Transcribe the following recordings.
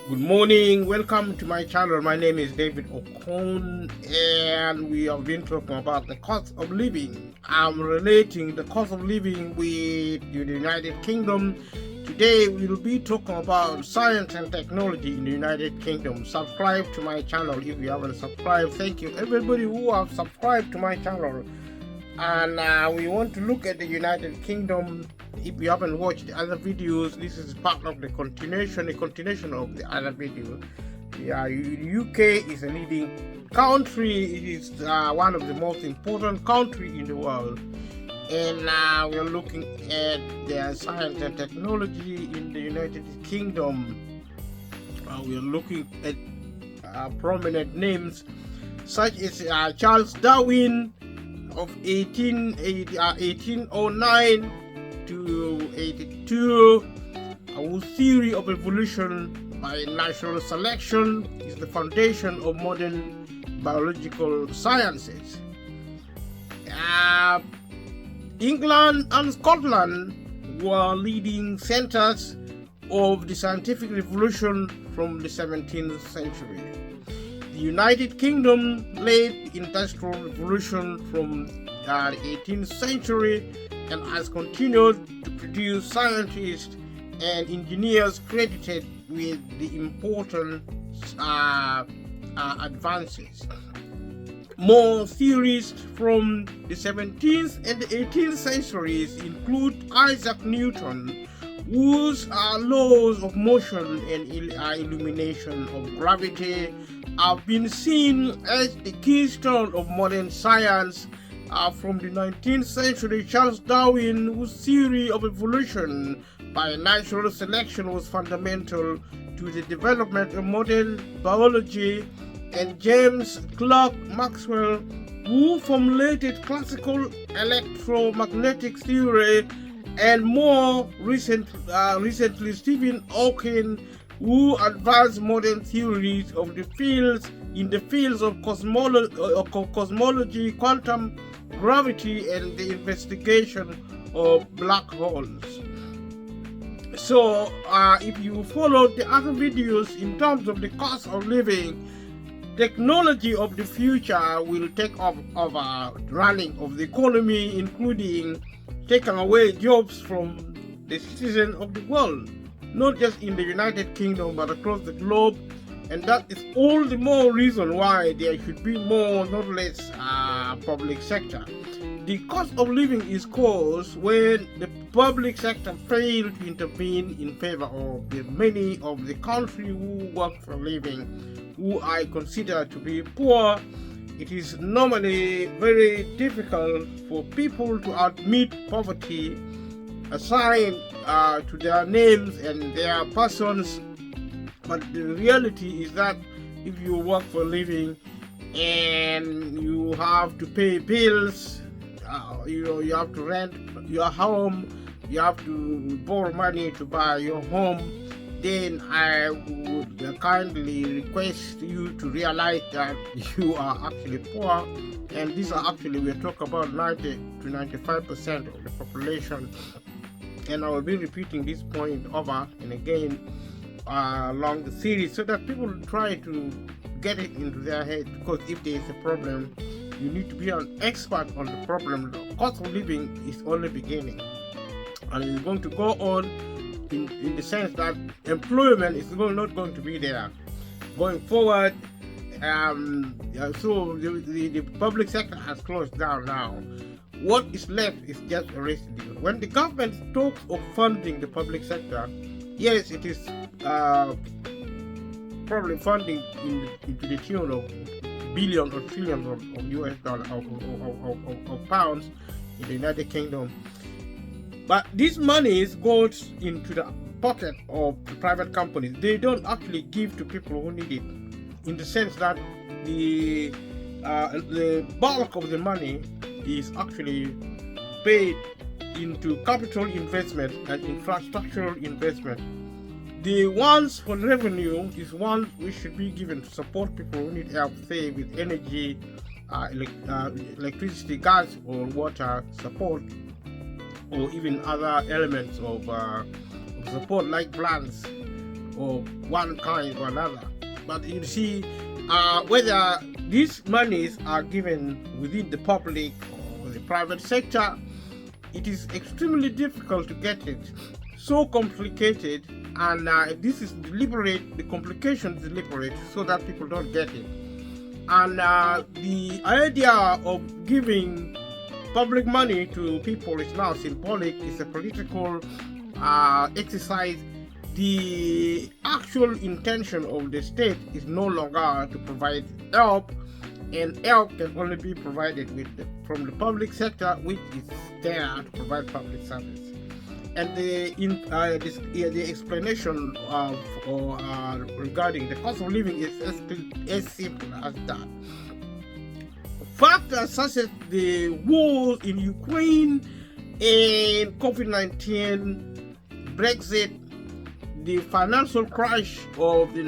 Good morning, welcome to my channel. My name is David Okon, and we have been talking about the cost of living. I'm relating the cost of living with the United Kingdom. Today we'll be talking about science and technology in the United Kingdom. Subscribe to my channel if you haven't subscribed. Thank you everybody who have subscribed to my channel. And we want to look at the United Kingdom. If you haven't watched the other videos, this is part of the continuation of the other video. Yeah, UK is a leading country. It is one of the most important countries in the world. And now we're looking at their science and technology in the United Kingdom. We're looking at prominent names such as Charles Darwin of 1809 to 82, whose theory of evolution by natural selection is the foundation of modern biological sciences. England and Scotland were leading centers of the scientific revolution from the 17th century. The United Kingdom led the Industrial Revolution from the 18th century and has continued to produce scientists and engineers credited with the important advances. More theorists from the 17th and the 18th centuries include Isaac Newton, whose laws of motion and illumination of gravity have been seen as the keystone of modern science. From the 19th century, Charles Darwin, whose theory of evolution by natural selection was fundamental to the development of modern biology, and James Clerk Maxwell, who formulated classical electromagnetic theory, and more recently Stephen Hawking, who advanced modern theories of the fields of cosmology, quantum gravity, and the investigation of black holes. So if you follow the other videos in terms of the cost of living, technology of the future will take over running of the economy, including taking away jobs from the citizens of the world, not just in the United Kingdom but across the globe. And that is all the more reason why there should be more, not less, public sector. The cost of living is caused when the public sector fails to intervene in favor of the many of the country who work for a living, who I consider to be poor. It is normally very difficult for people to admit poverty, assigned to their names and their persons. But the reality is that if you work for a living and you have to pay bills, you have to rent your home, you have to borrow money to buy your home, then I would kindly request you to realize that you are actually poor. And these are actually, we're talking about 90 to 95% of the population. And I will be repeating this point over and again along the series so that people try to get it into their head, because if there is a problem, you need to be an expert on the problem. The cost of living is only beginning, and it's going to go on in the sense that employment is not going to be there going forward. So the public sector has closed down now. What is left is just a residue. When the government talks of funding the public sector, yes, it is probably funding into the tune of billions or trillions of US dollars of pounds in the United Kingdom. But this money goes into the pocket of the private companies. They don't actually give to people who need it, in the sense that the bulk of the money is actually paid into capital investment and infrastructural investment. The ones for revenue is ones which should be given to support people who need help, say with energy, electricity, gas, or water support, or even other elements of support like plants. of one kind or another. But you see, whether these monies are given within the public or the private sector, it is extremely difficult to get it. So complicated, and this is deliberate. The complication is deliberate so that people don't get it. And the idea of giving public money to people is now symbolic. It's a political exercise. The actual intention of the state is no longer to provide help, and help can only be provided from the public sector, which is there to provide public service. And the explanation regarding the cost of living is as simple as that. Factors such as the war in Ukraine and COVID-19, Brexit, the financial crash of the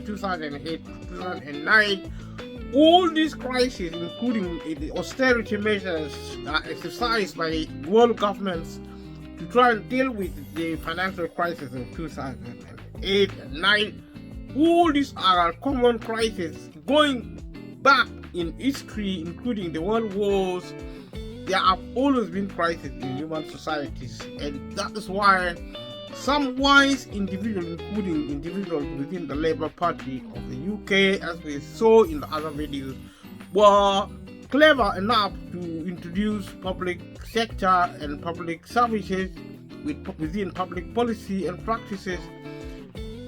2008, 2009, all these crises, including the austerity measures exercised by world governments to try and deal with the financial crisis of 2008 and 9, all these are common crises going back in history, including the world wars. There have always been crises in human societies, and that is why some wise individuals, including individuals within the Labour Party of the UK, as we saw in the other videos, were clever enough to introduce public sector and public services within public policy and practices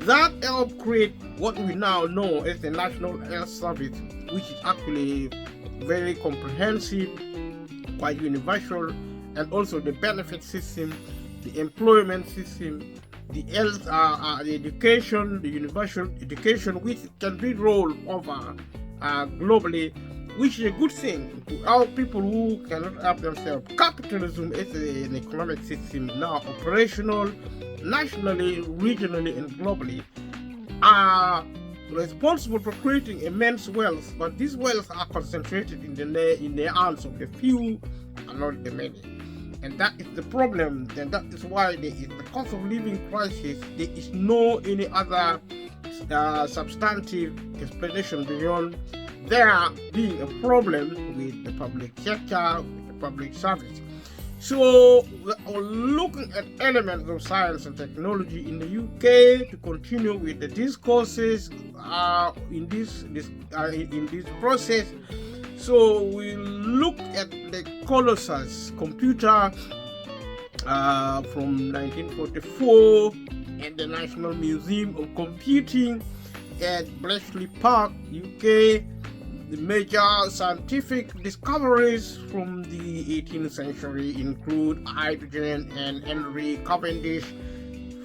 that help create what we now know as the National Health Service, which is actually very comprehensive, quite universal, and also the benefit system, the employment system, the health, the education, the universal education, which can be rolled over globally, which is a good thing to help people who cannot help themselves. Capitalism is an economic system now operational nationally, regionally, and globally, are responsible for creating immense wealth, but these wealth are concentrated in the hands of the few and not the many. And that is the problem, and that is why there is the cost of living crisis. There is no any other substantive explanation beyond there being a problem with the public sector, with the public service. So we're looking at elements of science and technology in the UK to continue with the discourses in this process. So we look at the Colossus computer from 1944 at the National Museum of Computing at Bletchley Park, UK. The major scientific discoveries from the 18th century include hydrogen and Henry Cavendish.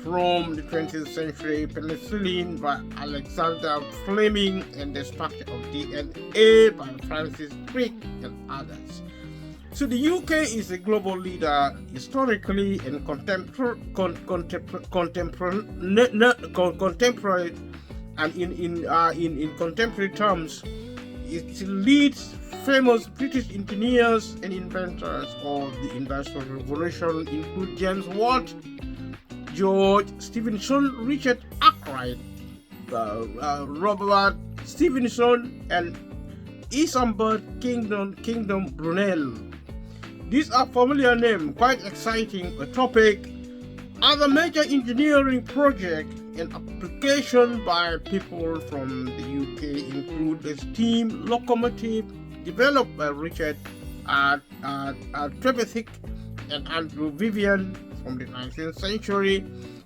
From the 20th century, penicillin by Alexander Fleming, and the structure of DNA by Francis Crick and others. So the UK is a global leader historically and contemporary, and in contemporary terms, it leads famous British engineers and inventors of the Industrial Revolution, include James Watt, George Stephenson, Richard Arkwright, Robert Stephenson, and Isambard Kingdom Brunel. These are familiar names, quite exciting a topic. Other major engineering projects and application by people from the UK include the steam locomotive developed by Richard Trevithick and Andrew Vivian from the 19th century,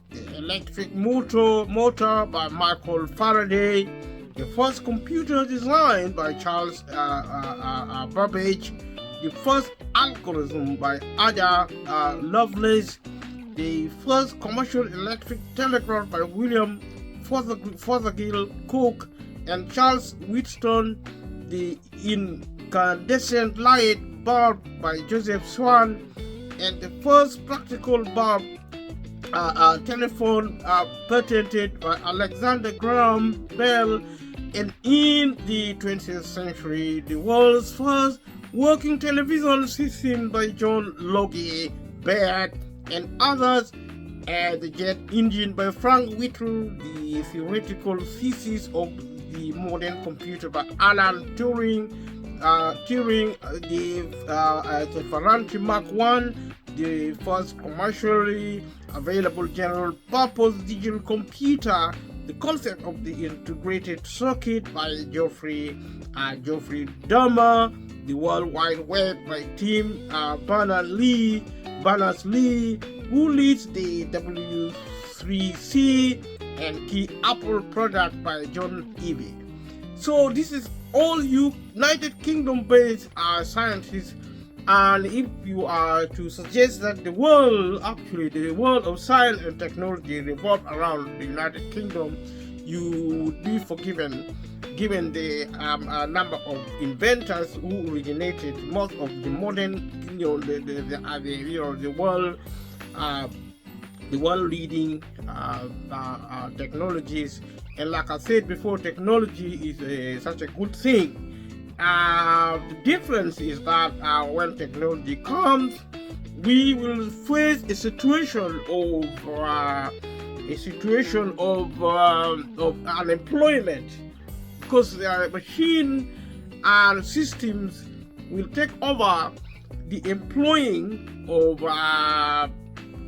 the electric motor by Michael Faraday, the first computer designed by Charles Babbage, the first algorithm by Ada Lovelace, the first commercial electric telegraph by William Fothergill Cooke and Charles Wheatstone, the incandescent light bulb by Joseph Swan, and the first practical bulb telephone patented by Alexander Graham Bell, and in the 20th century, the world's first working television system by John Logie Baird and others, The Jet Engine by Frank Whittle, The Theoretical Thesis of the Modern Computer by Alan Turing, the Ferranti Mark I, the first commercially available general purpose digital computer, The Concept of the Integrated Circuit by Geoffrey Dahmer, The World Wide Web by Tim Berners-Lee, who leads the W3C, and Key Apple Product by John Ivey. So this is all United Kingdom based scientists, and if you are to suggest that the world of science and technology revolves around the United Kingdom, you would be forgiven, given the number of inventors who originated most of the modern, the world leading technologies. And like I said before, technology is such a good thing. The difference is that when technology comes, we will face a situation of unemployment, because the machine and systems will take over the employing of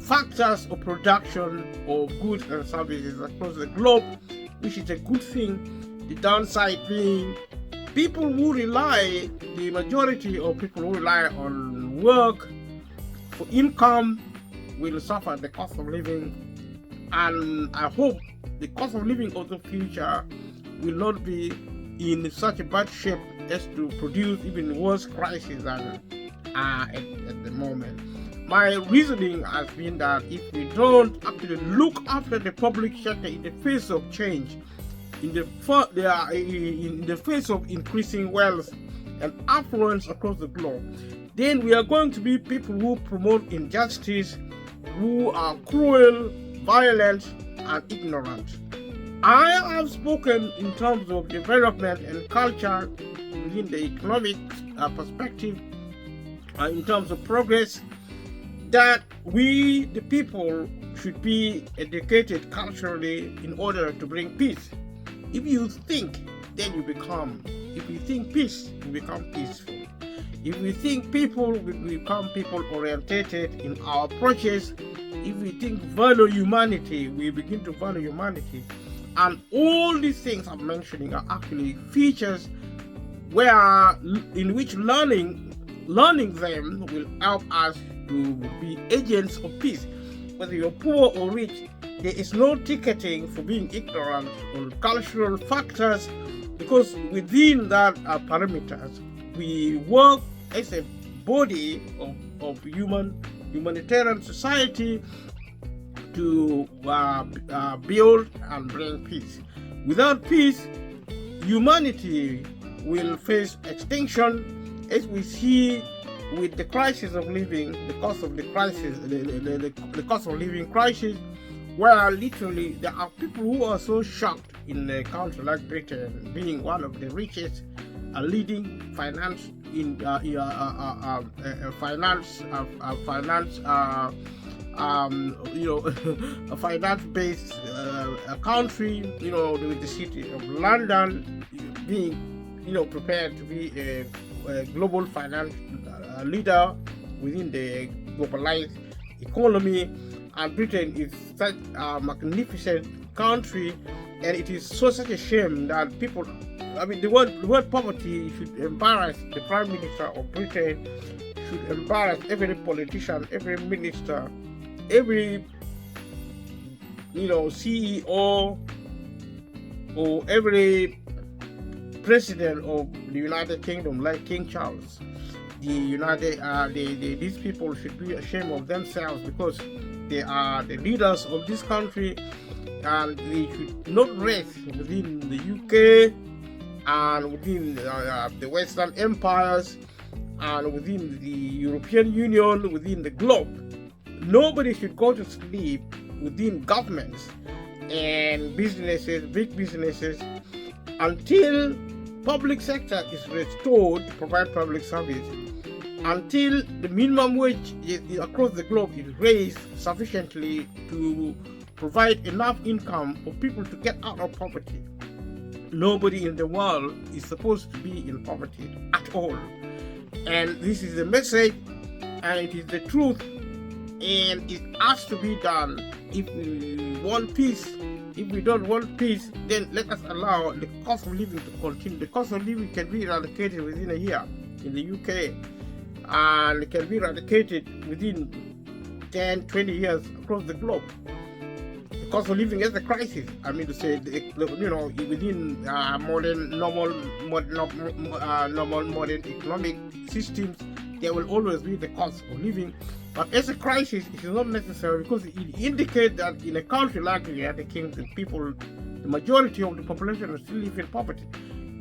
factors of production of goods and services across the globe, which is a good thing. The downside being the majority of people who rely on work for income will suffer the cost of living, and I hope the cost of living of the future will not be in such a bad shape as to produce even worse crises than at the moment. My reasoning has been that if we don't actually look after the public sector in the face of change, in the face of increasing wealth and affluence across the globe, then we are going to be people who promote injustice, who are cruel, violent, and ignorant. I have spoken in terms of development and culture within the economic perspective, in terms of progress, that we, the people, should be educated culturally in order to bring peace. If you think, then you become. If you think peace, you become peaceful. If we think people, we become people-orientated in our approaches. If we think value humanity, we begin to value humanity. And all these things I'm mentioning are actually features in which learning them will help us to be agents of peace. Whether you're poor or rich, there is no ticketing for being ignorant on cultural factors, because within that parameters, we work as a body of humanitarian society to build and bring peace. Without peace, humanity will face extinction, as we see with the crisis of living, the cost of the crisis, the cost of living crisis, where literally there are people who are so shocked in a country like Britain, being one of the richest leading a finance-based country, with the city of London being, prepared to be a global finance leader within the globalized economy. And Britain is such a magnificent country, and it is such a shame that people, the word poverty should embarrass the Prime Minister of Britain, should embarrass every politician, every minister, every CEO, or every president of the United Kingdom, like King Charles. These people should be ashamed of themselves, because they are the leaders of this country, and they should not rest within the UK and within the Western empires and within the European Union, within the globe. Nobody should go to sleep within governments and businesses, big businesses, until public sector is restored to provide public service. until the minimum wage across the globe is raised sufficiently to provide enough income for people to get out of poverty. Nobody in the world is supposed to be in poverty at all. And this is the message, and it is the truth, and it has to be done. If we want peace, if we don't want peace, then let us allow the cost of living to continue. The cost of living can be eradicated within a year in the UK, and it can be eradicated within 10, 20 years across the globe. The cost of living is a crisis. I mean to say, within normal modern economic systems, there will always be the cost of living. But as a crisis, it is not necessary, because it indicates that in a country like the United Kingdom, the majority of the population still live in poverty.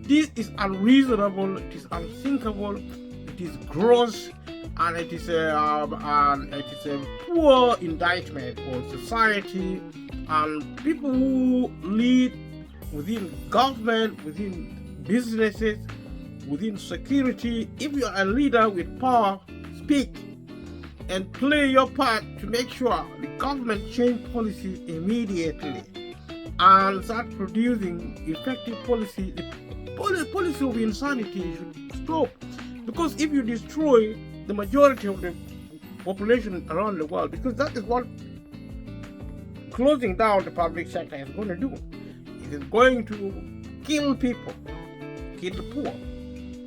This is unreasonable, it is unthinkable, it is gross, and it is a poor indictment on society and people who lead within government, within businesses, within security. If you are a leader with power, speak and play your part to make sure the government change policies immediately and start producing effective policy. The policy of insanity should stop, because if you destroy the majority of the population around the world, because that is what closing down the public sector is going to do. It is going to kill people, kill the poor.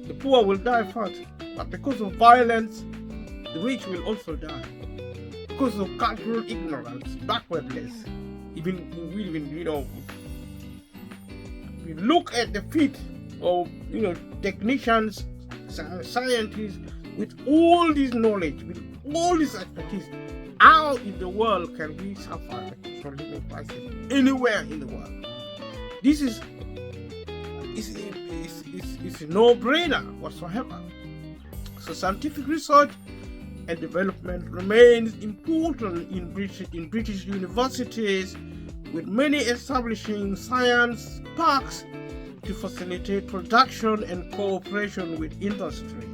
The poor will die first, but because of violence, the rich will also die. Because of cultural ignorance, backwardness. Even we look at the feat of technicians, scientists with all this knowledge, with all this expertise. How in the world can we suffer the cost of living crisis anywhere in the world? This is a no-brainer whatsoever. So scientific research and development remains important in British universities, with many establishing science parks to facilitate production and cooperation with industry.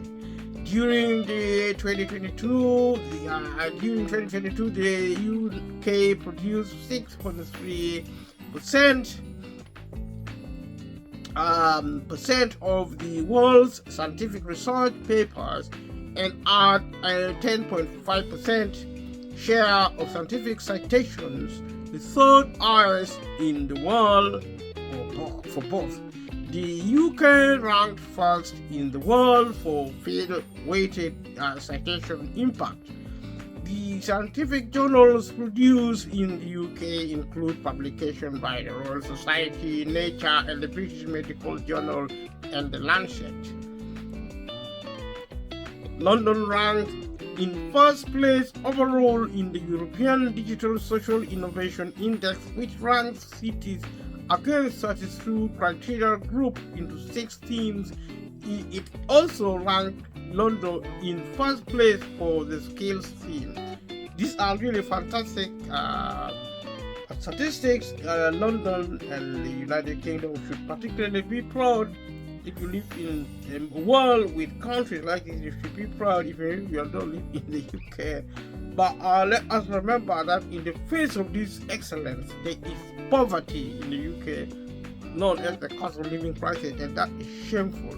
During 2022, the UK produced 6.3% of the world's scientific research papers, and at a 10.5% share of scientific citations, the third highest in the world for both. The UK ranked first in the world for field-weighted citation impact. The scientific journals produced in the UK include publications by the Royal Society, Nature, and the British Medical Journal, and the Lancet. London ranked in first place overall in the European Digital Social Innovation Index, which ranks cities against 32 criteria grouped into 6 themes. It also ranked London in first place for the skills theme. These are really fantastic statistics. London and the United Kingdom should particularly be proud. If you live in a world with countries like this, you should be proud even if you don't live in the UK. But let us remember that in the face of this excellence, there is poverty in the UK, known as the cost of living crisis, and that is shameful.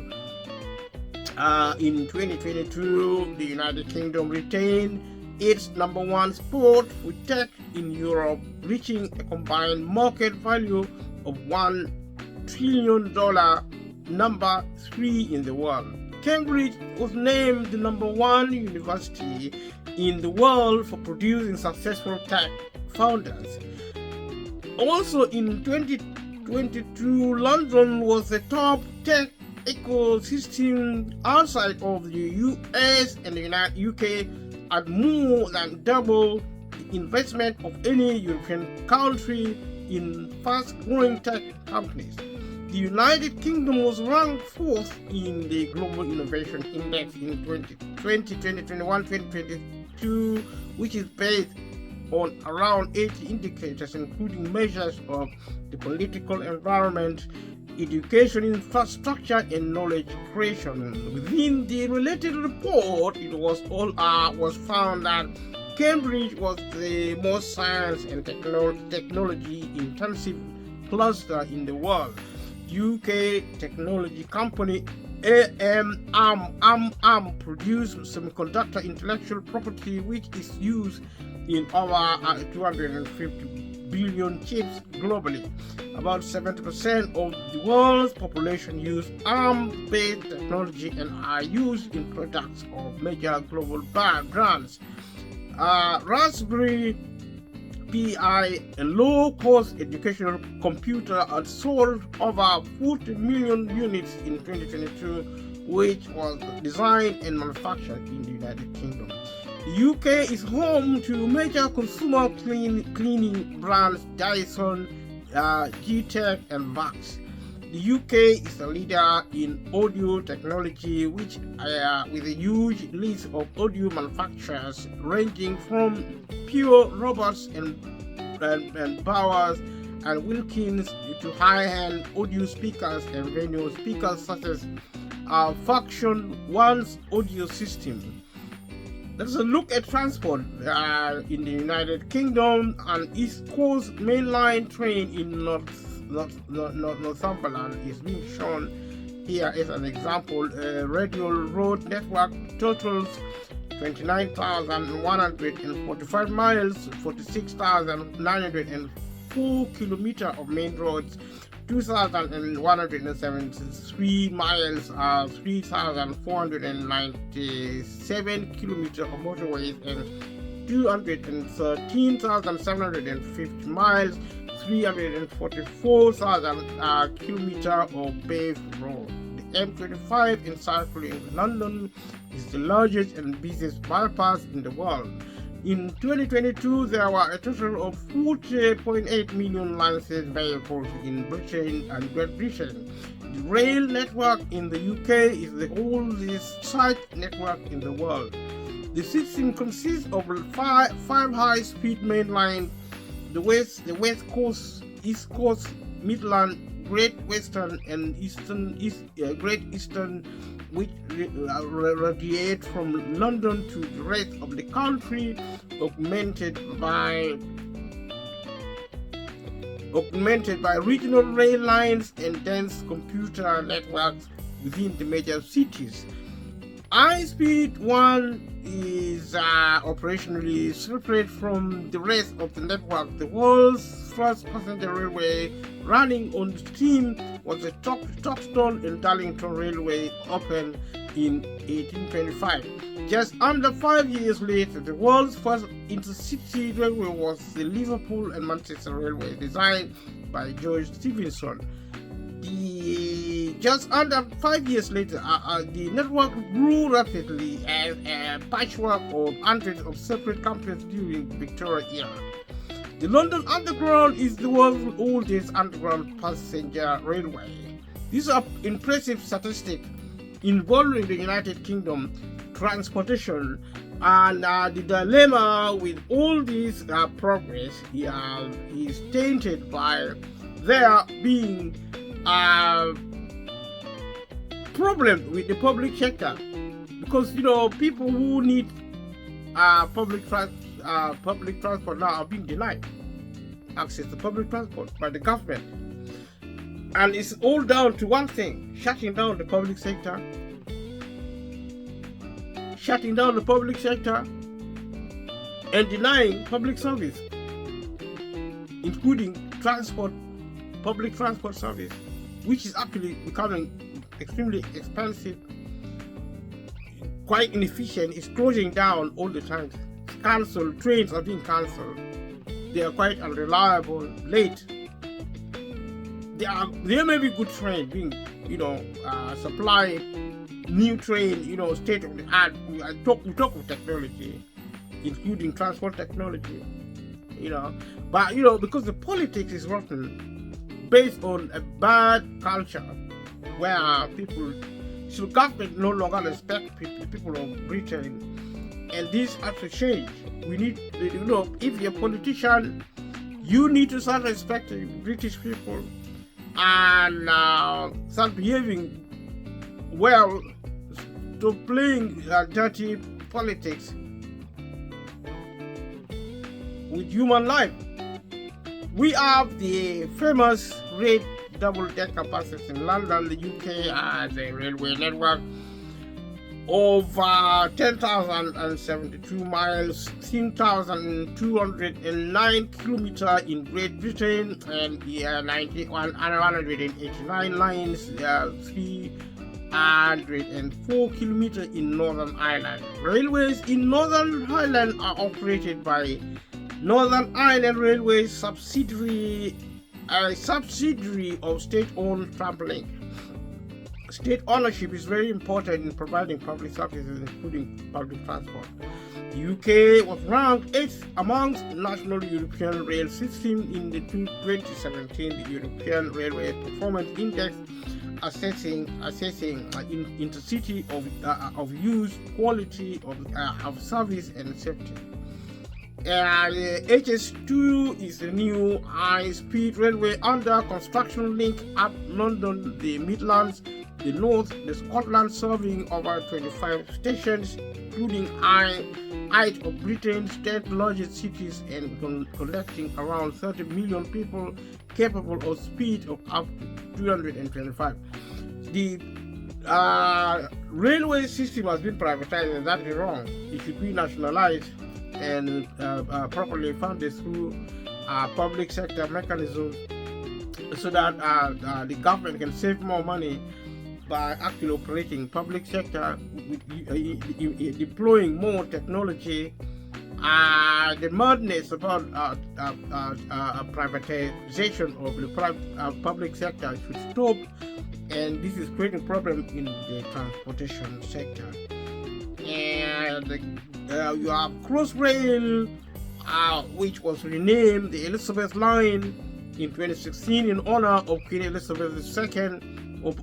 In 2022, the United Kingdom retained its #1 spot with tech in Europe, reaching a combined market value of $1 trillion, number 3 in the world. Cambridge was named the #1 university in the world for producing successful tech founders. Also in 2022, London was the top tech ecosystem outside of the US and the UK, at more than double the investment of any European country in fast-growing tech companies. The United Kingdom was ranked 4th in the Global Innovation Index in 2020, 2021, 2022, which is based on around 80 indicators, including measures of the political environment, education infrastructure, and knowledge creation. Within the related report, it was found that Cambridge was the most science and technology intensive cluster in the world. UK technology company ARM produced semiconductor intellectual property which is used in over 250 billion chips globally. About 70% of the world's population use ARM-based technology and are used in products of major global brands. Raspberry Pi, a low-cost educational computer, had sold over 40 million units in 2022, which was designed and manufactured in the United Kingdom. The UK is home to major consumer cleaning brands Dyson, G-Tech, and Vax. The UK is a leader in audio technology, which with a huge list of audio manufacturers ranging from Pure Roberts and Bowers and Wilkins to high-end audio speakers and venue speakers such as Function One's audio system. Let's look at transport in the United Kingdom. An East Coast mainline train in Northumberland is being shown here as an example. Radial road network totals 29,145 miles, 46,904 kilometers of main roads, 2,173 miles, 3,497 kilometers of motorways, and 213,750 miles, 344,000 kilometers of paved road. The M25 encircling London is the largest and busiest bypass in the world. In 2022, there were a total of 40.8 million licensed vehicles in Britain and Great Britain. The rail network in the UK is the oldest such network in the world. The system consists of five high-speed main lines: the West Coast, East Coast, Midland, Great Western, and Great Eastern, which radiate from London to the rest of the country, augmented by regional rail lines and dense computer networks within the major cities. High-Speed 1 is operationally separate from the rest of the network. The world's first passenger railway running on steam was the Stockton and Darlington Railway, opened in 1825. Just under 5 years later, the world's first intercity railway was the Liverpool and Manchester Railway, designed by George Stephenson. Just under 5 years later, the network grew rapidly as a patchwork of hundreds of separate companies during the Victorian era. The London Underground is the world's oldest underground passenger railway. These are impressive statistics involving the United Kingdom transportation, and the dilemma with all this progress is tainted by there being problem with the public sector, because people who need public transport now are being denied access to public transport by the government, and it's all down to one thing: shutting down the public sector and denying public service, including public transport service, which is actually becoming extremely expensive, quite inefficient. It's closing down all the time. It's cancelled. Trains are being cancelled. They are quite unreliable, late. There may be good train being, supply new train, state of the art. We talk of technology, including transport technology, but because the politics is rotten, based on a bad culture where government no longer respect people of Britain, and this has to change. We need, if you're a politician, you need to start respecting British people and start behaving well, to playing dirty politics with human life. We have the famous red double-decker buses in London, the UK, as a railway network of 10,072 miles, 16,209 kilometers in Great Britain, and 189 lines, 304 kilometers in Northern Ireland. Railways in Northern Ireland are operated by Northern Ireland Railways, subsidiary of state-owned Tramlink. State ownership is very important in providing public services, including public transport. The UK was ranked 8th amongst national European rail systems in the 2017 European Railway Performance Index, assessing intercity of use, quality of service, and safety. HS2 is the new high-speed railway under construction link up London, the Midlands, the North, the Scotland, serving over 25 stations, including eight of Britain's 10 largest cities and connecting around 30 million people, capable of speed of up to 225. The railway system has been privatized, and that is wrong. It should be nationalized and properly funded through public sector mechanisms, so that the government can save more money by actually operating public sector, deploying more technology. The madness about privatization of the public sector should stop, and this is creating problems in the transportation sector. And you have Crossrail, which was renamed the Elizabeth Line in 2016 in honor of Queen Elizabeth II.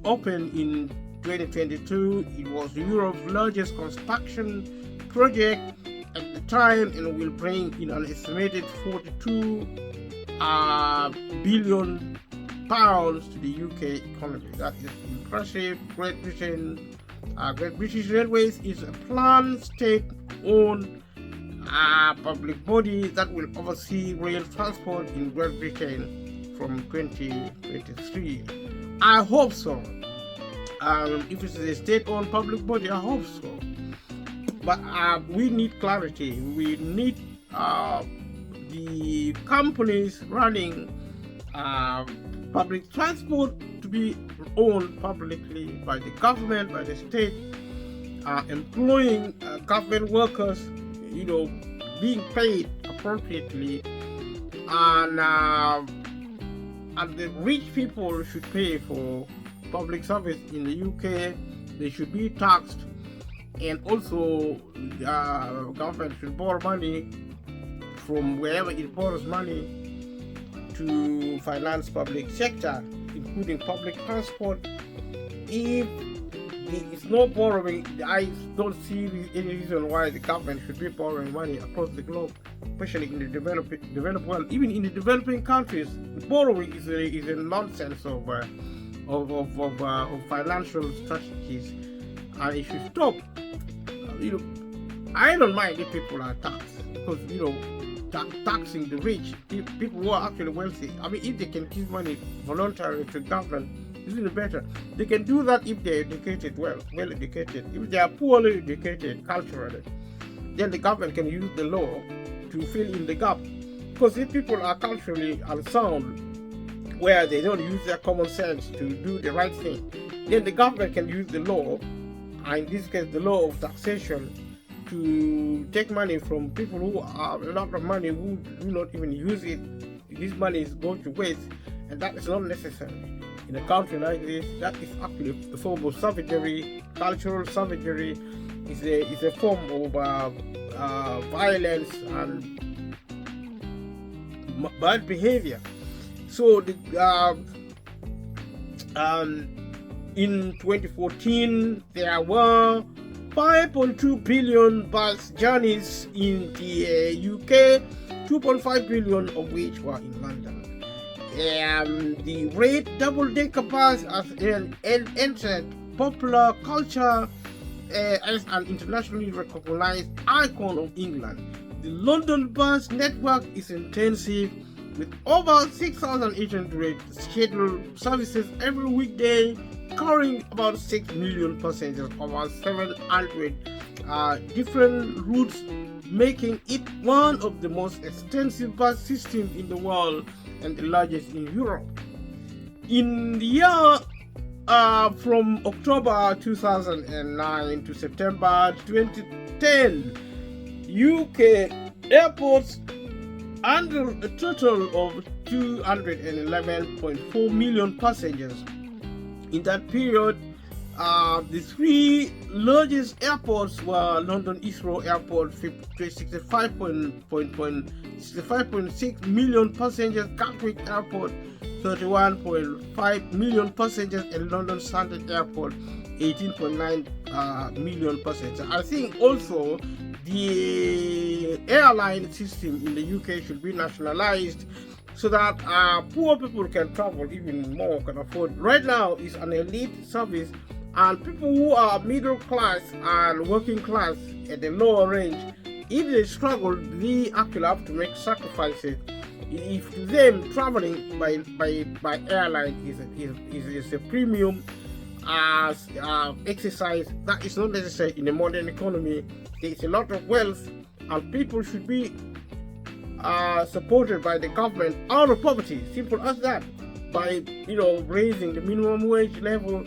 Opened in 2022, it was Europe's largest construction project at the time, and will bring in an estimated £42 billion to the UK economy. That is impressive. Great British Railways is a planned state-owned public body that will oversee rail transport in Great Britain from 2023. I hope so. If it's a state-owned public body, I hope so. But we need clarity. We need the companies running public transport to be owned publicly by the government, by the state, employing government workers, being paid appropriately, and the rich people should pay for public service in the UK. They should be taxed, and also government should borrow money from wherever it borrows money to finance public sector, including public transport. If there is no borrowing, I don't see any reason why the government should be borrowing money across the globe, especially in the developed world. Even in the developing countries, borrowing is a nonsense of financial strategies, and it should stop. I don't mind if people are taxed, because taxing the rich, people who are actually wealthy. I mean, if they can give money voluntarily to government, isn't it better? They can do that if they're educated, well educated. If they are poorly educated culturally, then the government can use the law to fill in the gap. Because if people are culturally unsound, where they don't use their common sense to do the right thing, then the government can use the law, and in this case the law of taxation, to take money from people who have a lot of money, who do not even use it. This money is going to waste, and that is not necessary. In a country like this, that is actually a form of savagery. Cultural savagery is a form of violence and bad behavior. So in 2014, there were 5.2 billion bus journeys in the UK, 2.5 billion of which were in London. The red double-decker bus has entered popular culture as an internationally recognized icon of England. The London bus network is intensive, with over 6,800 scheduled services every weekday, carrying about 6 million passengers over 700 different routes, making it one of the most extensive bus systems in the world and the largest in Europe. In the year from October 2009 to September 2010, UK airports handled a total of 211.4 million passengers. In that period, the three largest airports were London Heathrow Airport, 65.6 million passengers, Gatwick Airport, 31.5 million passengers, and London Stansted Airport, 18.9 million passengers. I think also the airline system in the UK should be nationalized so that poor people can travel even more, can afford. Right now, it's an elite service, and people who are middle class and working class at the lower range, if they struggle, they actually have to make sacrifices. If to them traveling by airline is a premium exercise that is not necessary in the modern economy, there is a lot of wealth, and people should be supported by the government out of poverty. Simple as that. By raising the minimum wage level,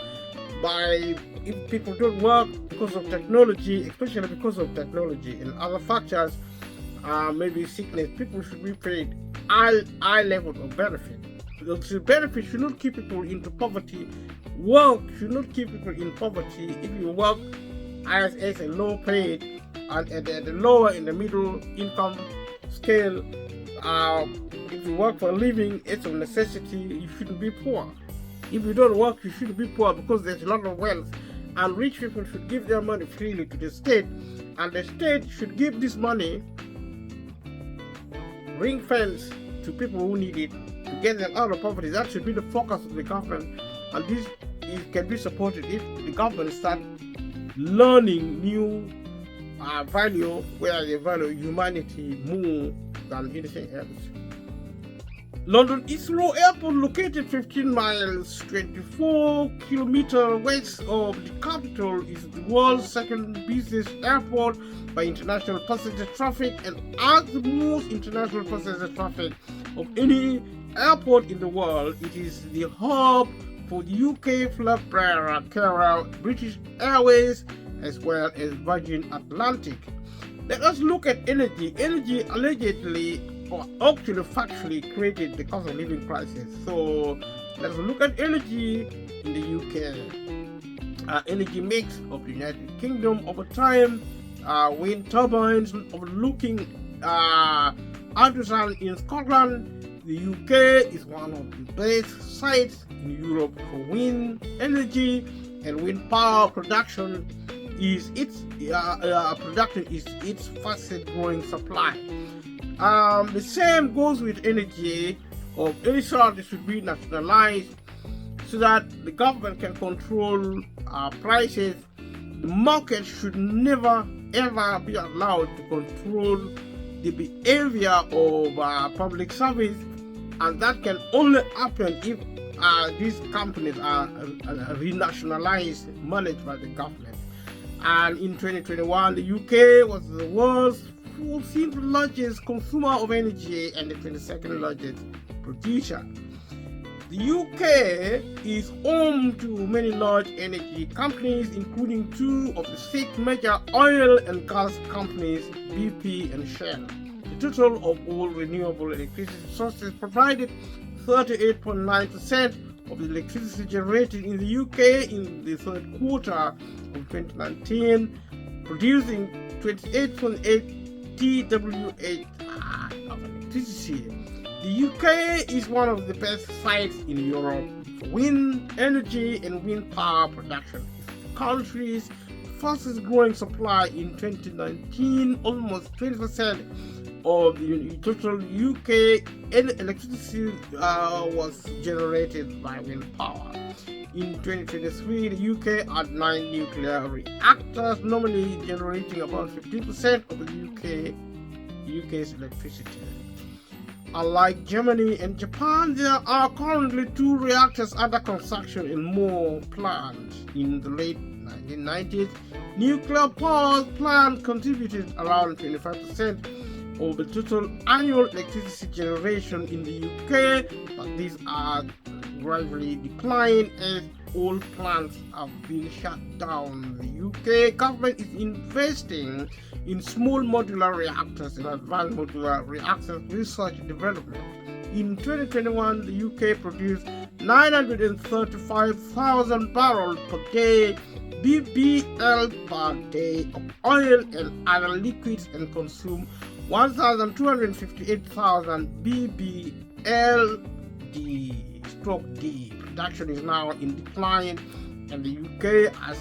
by if people don't work because of technology, especially because of technology and other factors, maybe sickness, people should be paid high level of benefit. The benefit should not keep people into poverty. Work should not keep people in poverty. If you work as a low paid and at the lower in the middle income scale, if you work for a living, it's a necessity. You shouldn't be poor. If you don't work, you shouldn't be poor, because there's a lot of wealth, and rich people should give their money freely to the state, and the state should give this money ring fence to people who need it to get them out of poverty. That should be the focus of the government, and this can be supported if the government start learning new value where they value humanity more than anything else. London Heathrow Airport, located 15 miles 24 kilometers west of the capital, is the world's second busiest airport by international passenger traffic and has the most international passenger traffic of any airport in the world. It is the hub for the UK flag bearer carrier British Airways as well as Virgin Atlantic. Let us look at energy. Energy allegedly or actually factually created the cost of living crisis. So let's look at energy in the UK. Energy mix of the United Kingdom over time. Wind turbines overlooking Artisan in Scotland. The UK is one of the best sites in Europe for wind energy, and wind power production is its fastest growing supply. The same goes with energy of any sort. It should be nationalized so that the government can control prices. The market should never ever be allowed to control the behavior of public service, and that can only happen if these companies are renationalized, managed by the government. And in 2021, the UK was the world's 14th largest consumer of energy and the 22nd largest producer. The UK is home to many large energy companies, including 2 of the 6 major oil and gas companies, BP and Shell. The total of all renewable electricity sources provided 38.9% of the electricity generated in the UK in the third quarter of 2019, producing 28.8 TWh of electricity. The UK is one of the best sites in Europe for wind energy and wind power production. The country's fastest growing supply in 2019. Almost 20% of the total UK electricity was generated by wind power. In 2023, the UK had 9 nuclear reactors, normally generating about 50% of the UK's electricity. Unlike Germany and Japan, there are currently 2 reactors under construction and more planned. In the late 1990s, nuclear power plants contributed around 25% of the total annual electricity generation in the UK, but these are gradually declining as old plants have been shut down. The UK government is investing in small modular reactors and advanced modular reactors research and development. In 2021, the UK produced 935,000 barrels per day (BBL) per day of oil and other liquids and consumed 1,258,000 BBLD/D. Production is now in decline, and the UK has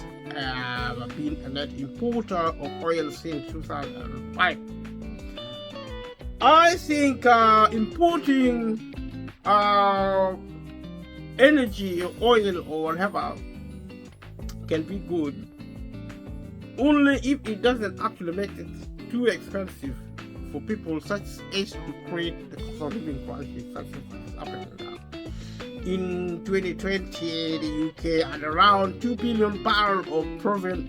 been a net importer of oil since 2005. I think importing energy, oil, or whatever can be good, only if it doesn't actually make it too expensive for people such as to create the cost of living crisis such as is happening now. In 2020, the UK had around 2 billion barrels of proven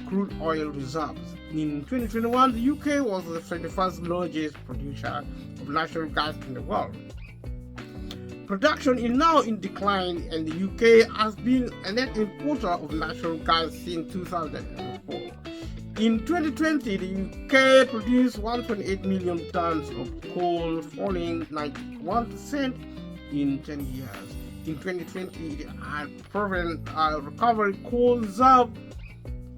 crude oil reserves. In 2021, the UK was the 21st largest producer of natural gas in the world. Production is now in decline, and the UK has been a net importer of natural gas since 2004. In 2020, the UK produced 1.8 million tons of coal, falling 91% in 10 years. In 2020, it had proven recovery coal reserve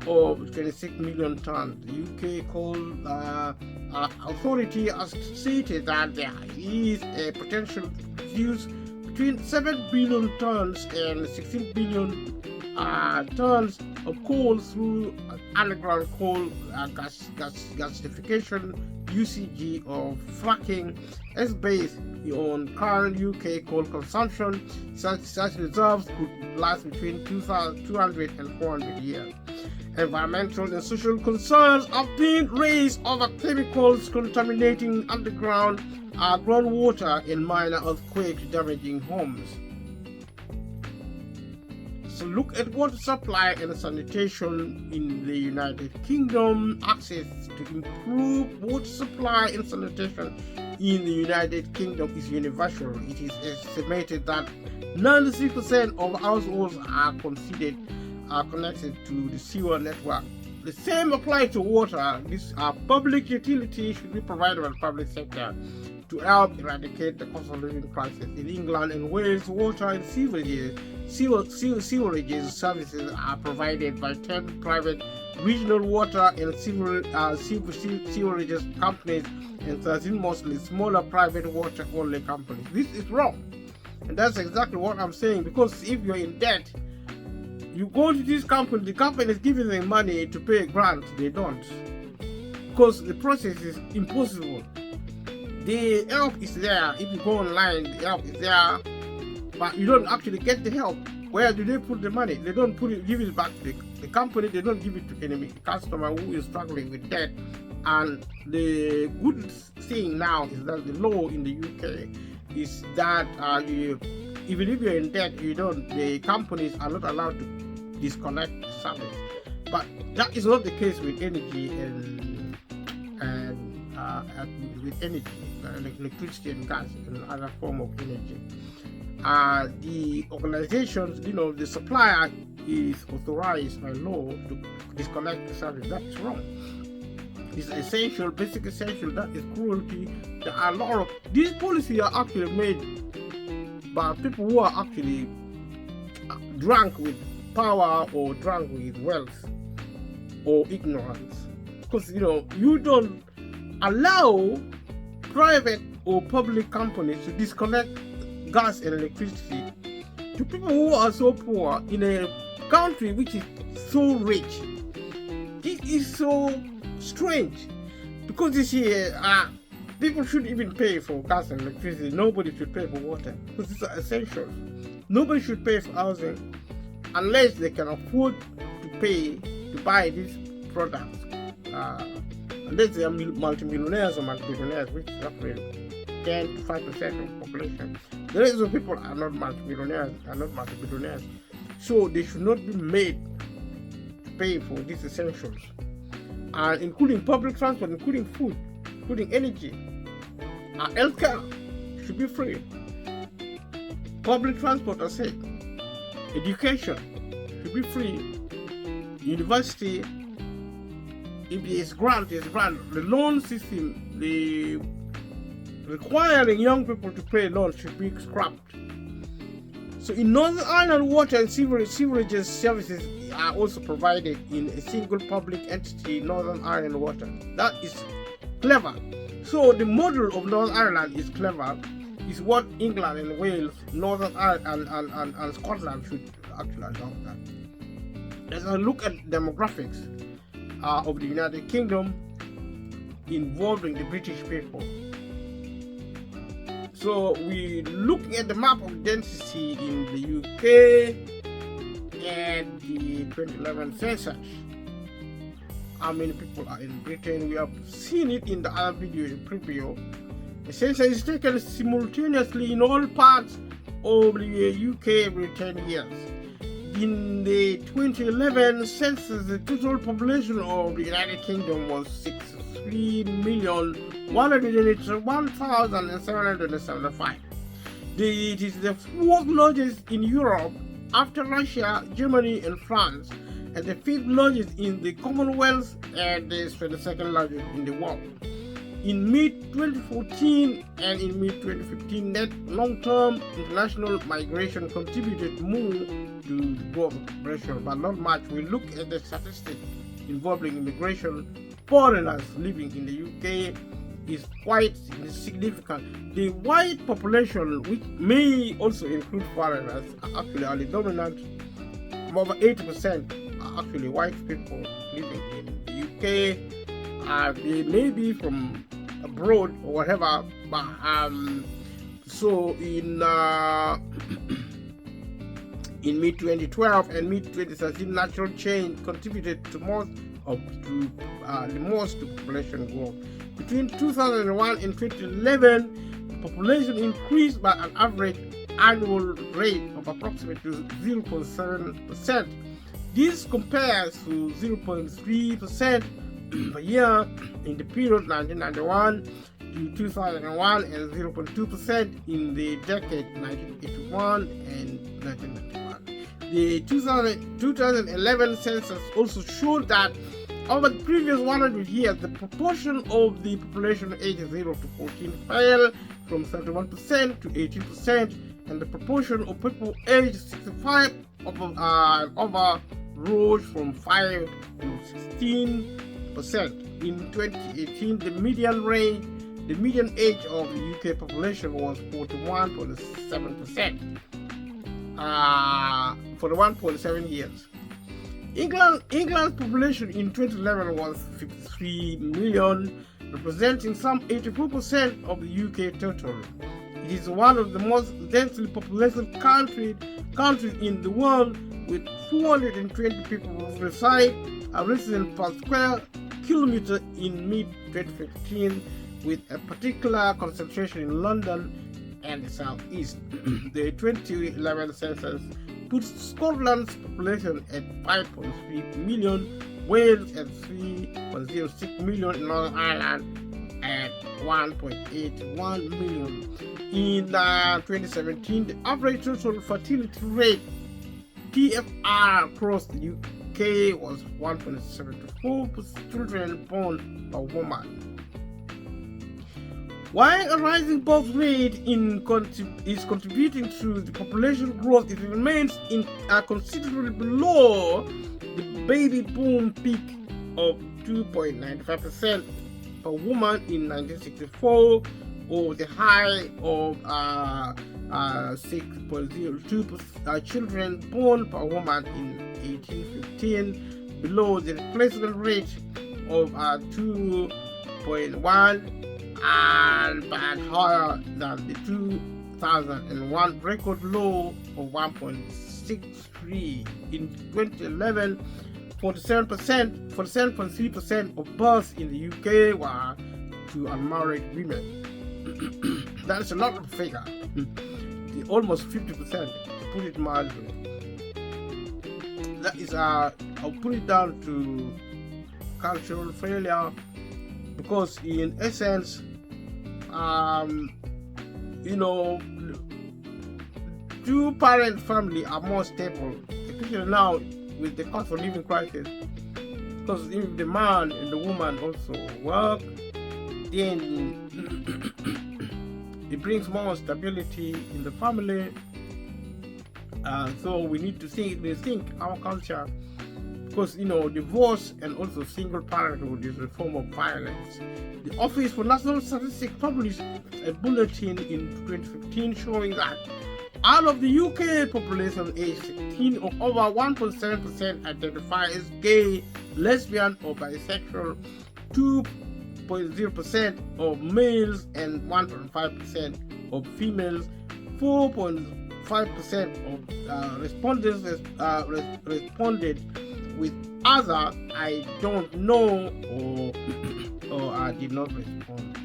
of 26 million tons. The UK Coal Authority has stated that there is a potential to produce between 7 billion tons and 16 billion tons of coal through underground coal gasification, UCG, or fracking, as based on current UK coal consumption. Such reserves could last between 200 and 400 years. Environmental and social concerns have been raised over chemicals contaminating underground groundwater and minor earthquakes damaging homes. So look at water supply and sanitation in the United Kingdom. Access to improve water supply and sanitation in the United Kingdom is universal. It is estimated that 96% of households are connected to the sewer network. The same applies to water. This public utility should be provided by the public sector to help eradicate the cost of living crisis. In England and Wales, water and sewerage services are provided by 10 private regional water and sewerage companies and 13 mostly smaller private water only companies. This is wrong, and that's exactly what I'm saying, because if you're in debt, you go to this company, the company is giving them money to pay a grant. They don't, because the process is impossible. The help is there. If you go online, the help is there, but you don't actually get the help. Where do they put the money? They don't give it back to the company. They don't give it to any customer who is struggling with debt. And the good thing now is that the law in the UK is that even if you're in debt, the companies are not allowed to disconnect the service. But that is not the case with energy and with energy, like electricity and gas and other form of energy. The organizations, the supplier is authorized by law to disconnect the service. That's wrong. It's essential, basic essential. That is cruelty. There are a lot of these policies are actually made by people who are actually drunk with power or drunk with wealth or ignorance. Because you don't allow private or public companies to disconnect gas and electricity to people who are so poor in a country which is so rich. is so strange because this year people shouldn't even pay for gas and electricity. Nobody should pay for water because these are essentials. Nobody should pay for housing unless they can afford to pay to buy these products. Unless they are multimillionaires or multi-billionaires, which is roughly 10 to 5% of the population. The rest of the people are not multi-billionaires, so they should not be made to pay for these essentials, including public transport, including food, including energy. Healthcare should be free. Public transport, I say. Education should be free. University, if there is grant, the loan system, the requiring young people to pay loans should be scrapped. So in Northern Ireland, water and sewerage services are also provided in a single public entity, Northern Ireland Water. That is clever. So the model of Northern Ireland is clever. Is what England and Wales, Northern Ireland and Scotland should actually adopt that. Let's look at demographics of the United Kingdom involving the British people. So we're looking at the map of density in the UK and the 2011 census. How many people are in Britain? We have seen it in the other video in preview. The census is taken simultaneously in all parts of the UK every 10 years. In the 2011 census, the total population of the United Kingdom was 63,181,775. It is the fourth largest in Europe after Russia, Germany, and France, and the fifth largest in the Commonwealth, and the 22nd largest in the world. In mid-2014 and in mid-2015, net long-term international migration contributed more to the growth of population, but not much. We look at the statistics involving immigration. Foreigners living in the UK is quite significant. The white population, which may also include foreigners, actually are the dominant. Over 80% are actually white people living in the UK. They may be from abroad or whatever, but so in mid-2012 and mid-2013, natural change contributed to the most to population growth. Between 2001 and 2011, population increased by an average annual rate of approximately 0.7%. This compares to 0.3% per year in the period 1991 to 2001 and 0.2% in the decade 1981 and 1991. The 2011 census also showed that over the previous 100 years, the proportion of the population aged 0 to 14 fell from 31% to 18%, and the proportion of people aged 65 over rose from 5 to 16%. In 2018, the median age of the UK population was 41.7%. 41.7 years. England's population in 2011 was 53 million, representing some 84% of the UK total. It is one of the most densely populated countries in the world, with 420 people who reside a resident per square kilometer in mid-2015, with a particular concentration in London and the southeast. The 2011 census puts Scotland's population at 5.3 million, Wales at 3.06 million, in Northern Ireland at 1.81 million. In 2017, the average total fertility rate (TFR) across the UK was 1.74 children born per woman. While a rising birth rate is contributing to the population growth, it remains considerably below the baby boom peak of 2.95% per woman in 1964, or the high of 6.02 children born per woman in 1815. below the replacement rate of 2.1 and but higher than the 2001 record low of 1.63. In 2011, 47.3% of births in the UK were to unmarried women. That's a lot of figure. Almost 50%, to put it mildly. That is, I'll put it down to cultural failure, because in essence, two-parent family are more stable, especially now with the cost of living crisis. Because if the man and the woman also work, then it brings more stability in the family. So we need to rethink our culture, because divorce and also single parenthood is a form of violence. The Office for National Statistics published a bulletin in 2015 showing that out of the UK population aged 16, of over 1.7% identify as gay, lesbian, or bisexual, 2.0% of males and 1.5% of females. 4.5% of respondents responded with other I don't know or I did not respond.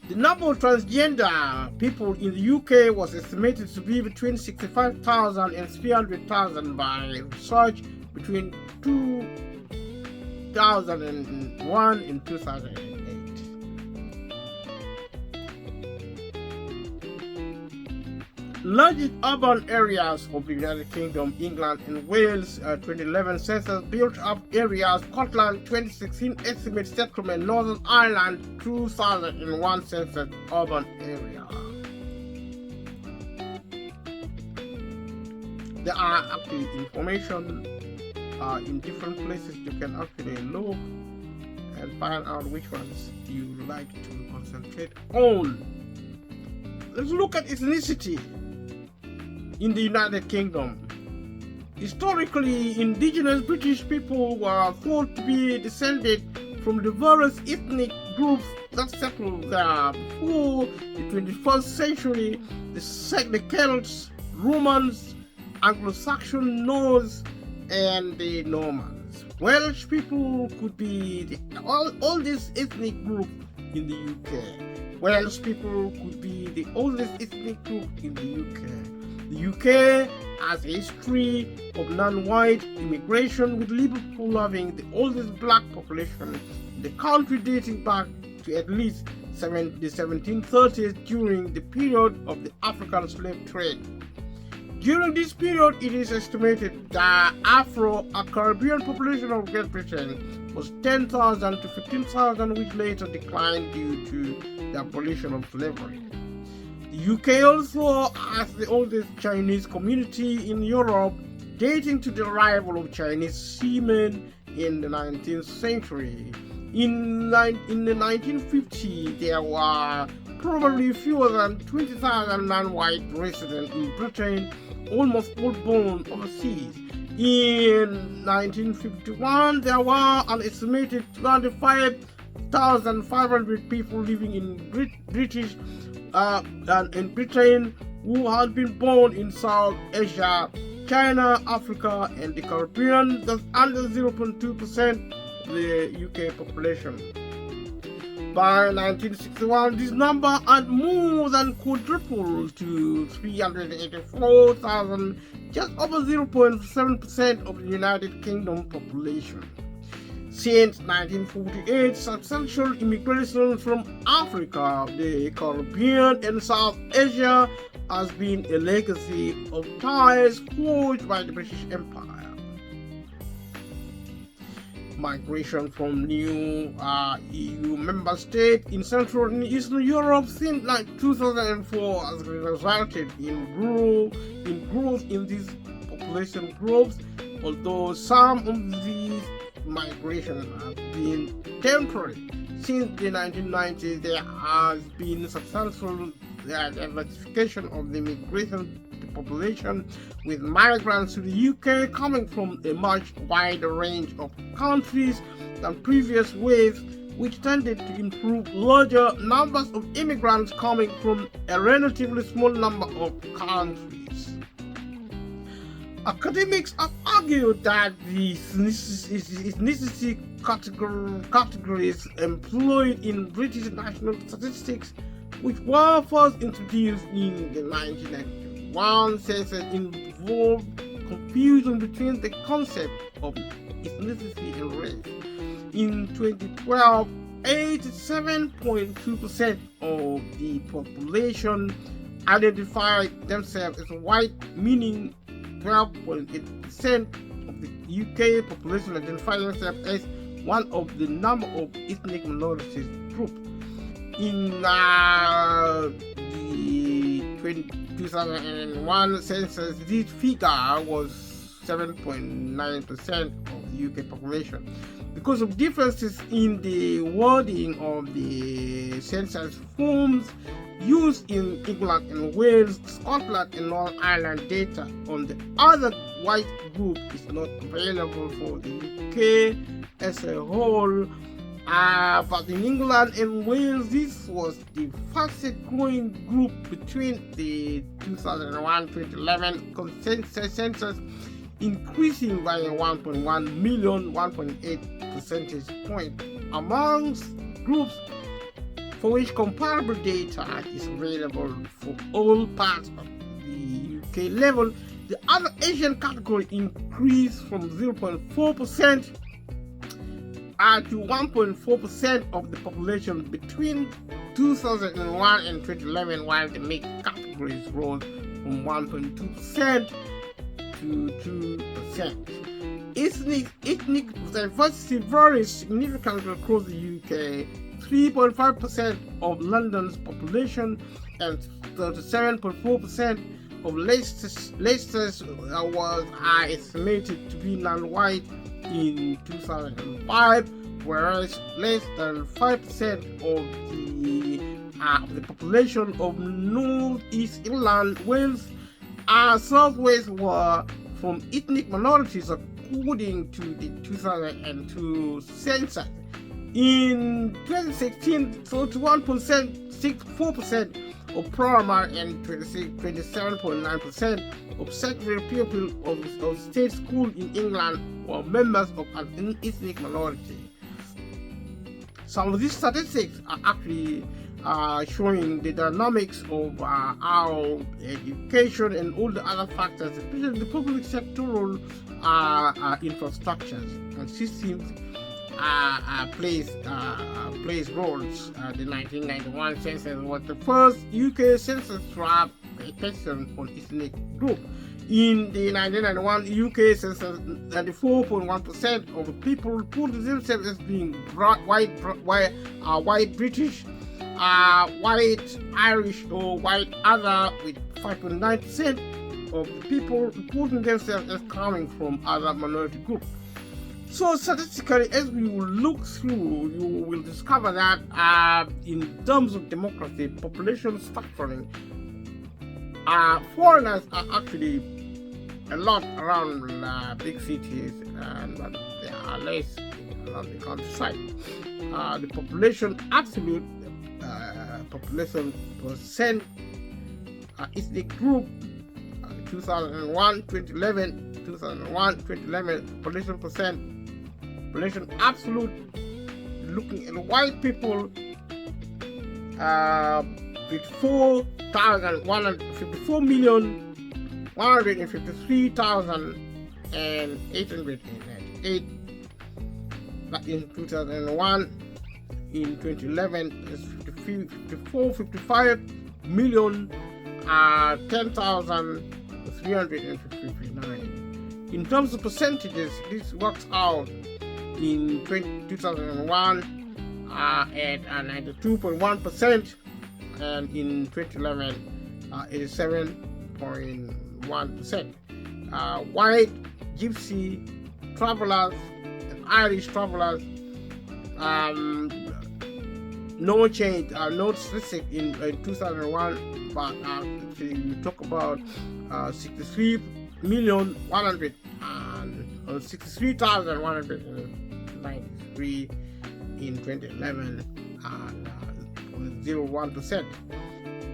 The number of transgender people in the UK was estimated to be between 65,000 and 300,000 by research between 2001 and 2008. Largest urban areas of the United Kingdom, England and Wales, 2011 census built up areas, Scotland 2016 estimate settlement, Northern Ireland 2001 census urban area. There are actually information in different places. You can actually look and find out which ones you like to concentrate on. Let's look at ethnicity. In the United Kingdom, historically, indigenous British people were thought to be descended from the various ethnic groups that settled there before the 21st century. The Celts, Romans, Anglo-Saxon, Norse, and the Normans. Welsh people could be all these ethnic groups in the UK. Welsh people could be the oldest ethnic group in the UK. The UK has a history of non-white immigration, with Liverpool having the oldest black population in the country, dating back to at least the 1730s, during the period of the African slave trade. During this period, it is estimated the Afro-Caribbean population of Great Britain was 10,000 to 15,000, which later declined due to the abolition of slavery. The UK also has the oldest Chinese community in Europe, dating to the arrival of Chinese seamen in the 19th century. In the 1950s, there were probably fewer than 20,000 non-white residents in Britain, almost all born overseas. In 1951, there were an estimated 25,500 people living in Britain who had been born in South Asia, China, Africa, and the Caribbean. That's under 0.2% of the UK population. By 1961, this number had more than quadrupled to 384,000, just over 0.7% of the United Kingdom population. Since 1948, substantial immigration from Africa, the Caribbean, and South Asia has been a legacy of ties forged by the British Empire. Migration from new EU member states in Central and Eastern Europe since 2004 has resulted in growth in these population groups, although some of these migration has been temporary. Since the 1990s, there has been substantial diversification of the migration population, with migrants to the UK coming from a much wider range of countries than previous waves, which tended to include larger numbers of immigrants coming from a relatively small number of countries. Academics have argued that the ethnicity categories employed in British national statistics, which were first introduced in the 1991 census, involved confusion between the concept of ethnicity and race. In 2012, 87.2% of the population identified themselves as white, meaning 12.8% of the UK population identified themselves as one of the number of ethnic minorities group. In the 2001 census, this figure was 7.9% of the UK population. Because of differences in the wording of the census forms used in England and Wales, Scotland and Northern Ireland, data on the other white group is not available for the UK as a whole. But in England and Wales, this was the fastest growing group between the 2001-2011 census, increasing by 1.1 million, 1.8 percentage point. Amongst groups for which comparable data is available for all parts of the UK level, the other Asian category increased from 0.4% to 1.4% of the population between 2001 and 2011, while the mixed categories rose from 1.2% to 2%. Ethnic diversity varies significantly across the UK. 3.5% of London's population and 37.4% of Leicester's are estimated to be non-white in 2005, whereas less than 5% of the population of North East England, Wales, and South Wales were from ethnic minorities, according to the 2002 census. In 2016, 31.64% of primary and 27.9% of secondary pupils of state school in England were members of an ethnic minority. Some of these statistics are actually showing the dynamics of our education and all the other factors, especially the public sectoral infrastructures and systems plays roles. The 1991 census was the first UK census to have a question on ethnic group. In the 1991 UK census, 94.1% of the people reported themselves as being white British, white Irish, or white other, with 5.9% of the people reporting themselves as coming from other minority groups. So statistically, as we will look through, you will discover that in terms of democracy, population structuring, foreigners are actually a lot around big cities, but they are less around the countryside. The population, absolute population percent, ethnic group, 2001-2011, population percent, population absolute, looking at white people, 54,153,898. But in 2001, in 2011, it's 55 million, 10,359. In terms of percentages, this works out in 2001 at 92.1%, and in 2011 87.1%. White, Gypsy, travelers, and Irish travelers, no change, no statistic in 2001, but actually we talk about 63,193 in 2011, and 0.01%.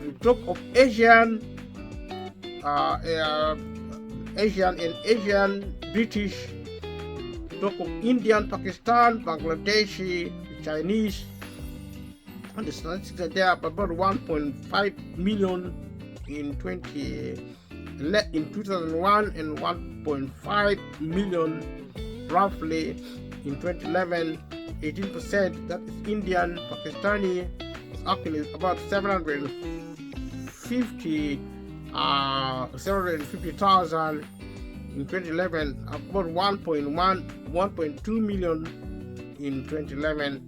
We talk of Asian and British. Talk of Indian, Pakistan, Bangladeshi, Chinese, and the statistics are there about 1.5 million in 2001 and 1.5 million roughly in 2011. 18%, that is Indian, Pakistani, is actually about 750,000 in 2011, about 1.2 million in 2011,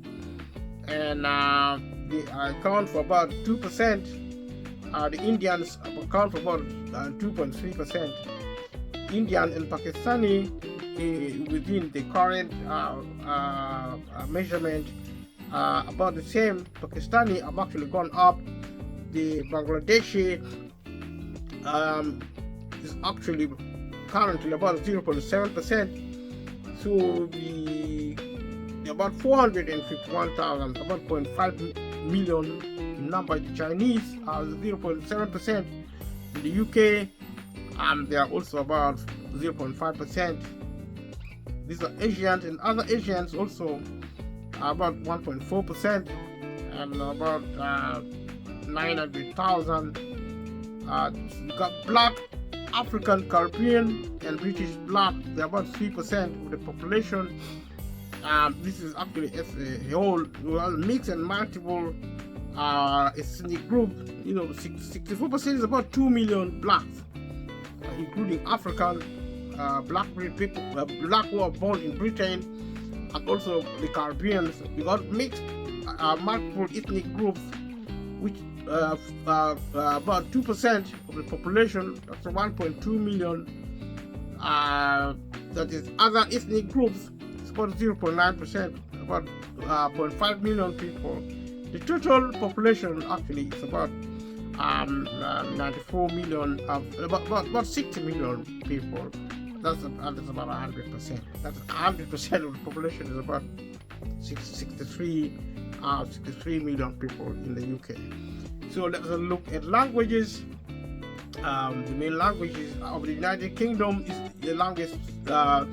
and they account for about 2%. The Indians account for about 2.3%. Indian and Pakistani within the current measurement about the same. Pakistani have actually gone up. The Bangladeshi is actually currently about 0.7%. So the about 451,000, about 0.5 million in number. The Chinese are 0.7%. In the UK, they are also about 0.5%. These are Asians, and other Asians also are about 1.4%, and about 900,000. You got Black, African, Caribbean, and British Black. They're about 3% of the population. This is actually a whole mixed and multiple ethnic group. 64% is about 2 million blacks, including African, black people, black who are born in Britain, and also the Caribbeans. We got mixed, multiple ethnic groups, which about 2% of the population. That's 1.2 million. That is other ethnic groups. It's about 0.9%, about 0.5 million people. The total population actually is about 94 million, about 60 million people. That's about 100%. That's 100% of the population is about 63 million people in the UK. So let's look at languages. The main languages of the United Kingdom is the language. The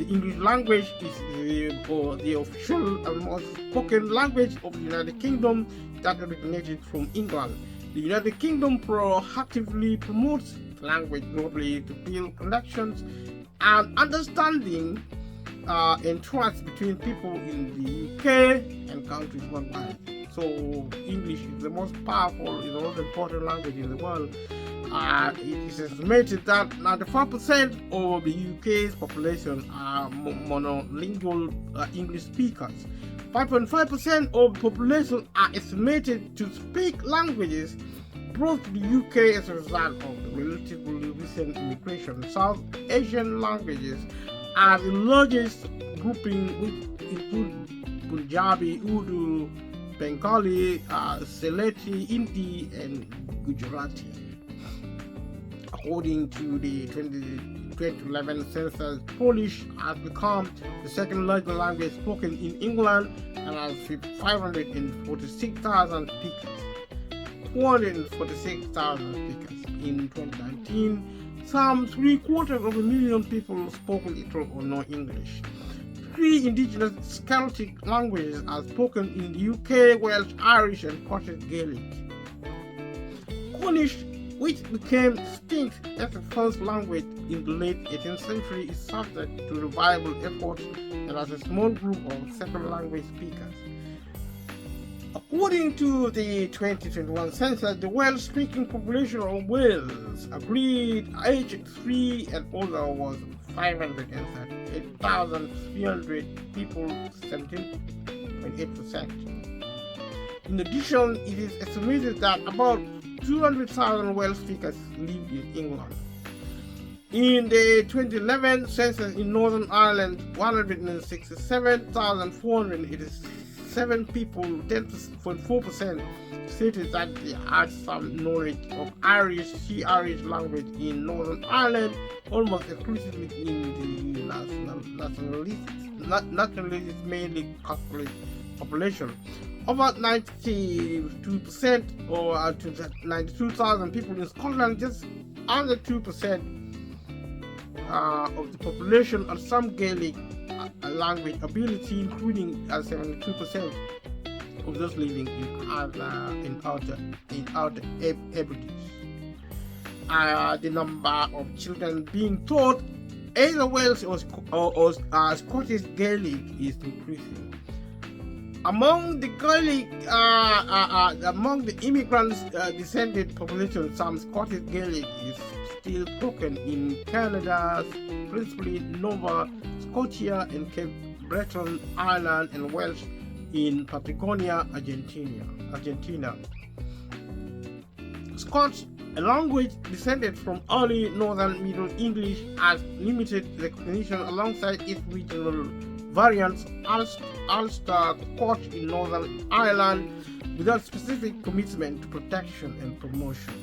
English language is the official and most spoken language of the United Kingdom that originated from England. The United Kingdom proactively promotes language globally to build connections and understanding and trust between people in the UK and countries worldwide. So English is the most powerful, is the most important language in the world. It is estimated that 94% of the UK's population are monolingual English speakers. 5.5% of the population are estimated to speak languages brought to the UK as a result of the relatively recent immigration. South Asian languages are the largest grouping, which include Punjabi, Urdu, Bengali, Sylheti, Hindi, and Gujarati. According to the 2011 census, Polish has become the second largest language spoken in England and has 546,000 speakers. 446,000 speakers in 2019. Some 750,000 people spoke little or no English. 3 indigenous Celtic languages are spoken in the UK: Welsh, Irish, and Scottish Gaelic. Cornish, which became extinct as the first language in the late 18th century, is subject to revival efforts and has a small group of second language speakers. According to the 2021 census, the Welsh-speaking population of Wales, agreed aged 3 and older, was 538,300 people, 17.8%. In addition, it is estimated that about 200,000 Welsh speakers live in England. In the 2011 census in Northern Ireland, 167,487 10.4% stated that they had some knowledge of Irish language in Northern Ireland, almost exclusively in the nationalist mainly Catholic population. Over 92% or 92,000 people in Scotland, just under 2% of the population had some Gaelic language ability, including 72% of those living in outer Hebrides. The number of children being taught either Welsh or Scottish Gaelic is increasing. Among the Gaelic, among the immigrants descended population, some Scottish Gaelic is still spoken in Canada, principally Nova Scotia and Cape Breton Island, and Welsh in Patagonia, Argentina. Scots, a language descended from early Northern Middle English, has limited recognition alongside its regional variants, Ulster Scotch in Northern Ireland, without specific commitment to protection and promotion.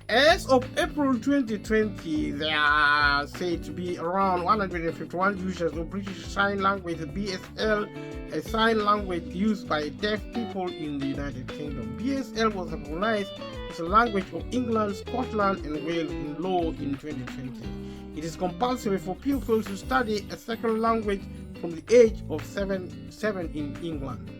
As of April 2020, there are said to be around 151 users of British Sign Language (BSL), a sign language used by deaf people in the United Kingdom. BSL was recognized as a language of England, Scotland, and Wales in law in 2020. It is compulsory for pupils to study a second language from the age of 7 in England.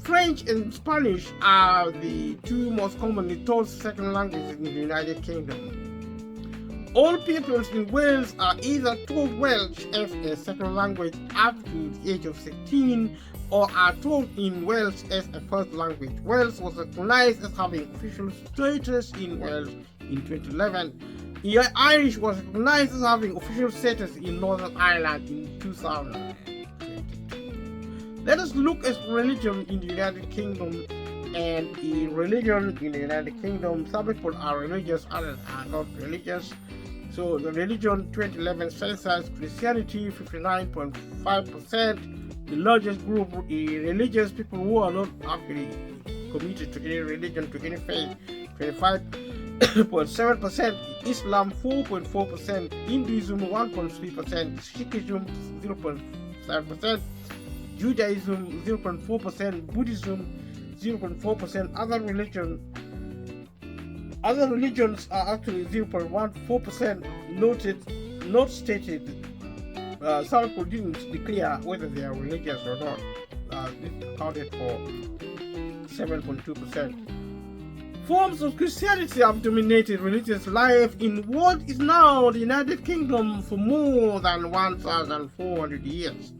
French and Spanish are the two most commonly taught second languages in the United Kingdom. All pupils in Wales are either taught Welsh as a second language up to the age of 16 or are taught in Welsh as a first language. Welsh was recognized as having official status in Wales in 2011. Irish was recognized as having official status in Northern Ireland in 2000. Let us look at religion in the United Kingdom. And in religion in the United Kingdom, some people are religious, others are not religious. So the religion 2011 census, Christianity 59.5%, the largest group in religious people who are not actually committed to any religion, to any faith, 25.7%, Islam 4.4%, Hinduism 1.3%, Sikhism 0.7%, Judaism 0.4%, Buddhism 0.4%. Other religions are actually 0.14%. Not stated. Some people didn't declare whether they are religious or not. This accounted for 7.2%. Forms of Christianity have dominated religious life in what is now the United Kingdom for more than 1,400 years.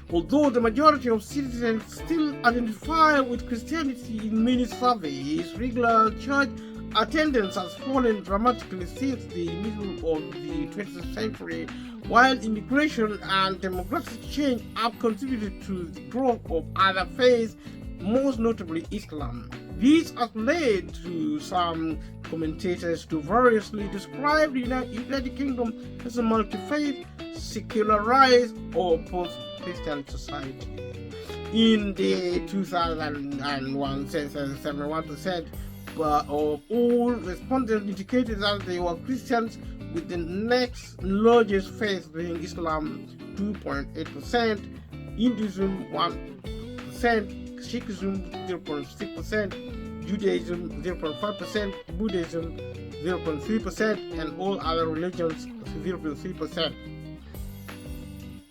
Although the majority of citizens still identify with Christianity in many surveys, regular church attendance has fallen dramatically since the middle of the 20th century, while immigration and demographic change have contributed to the growth of other faiths, most notably Islam. This has led to some commentators to variously describe the United Kingdom as a multi-faith, secularized, or post-Christian society. In the 2001 census, 71% of all respondents indicated that they were Christians, with the next largest faith being Islam 2.8%, Hinduism 1%, Sikhism 0.6%, Judaism 0.5%, Buddhism 0.3%, and all other religions 0.3%.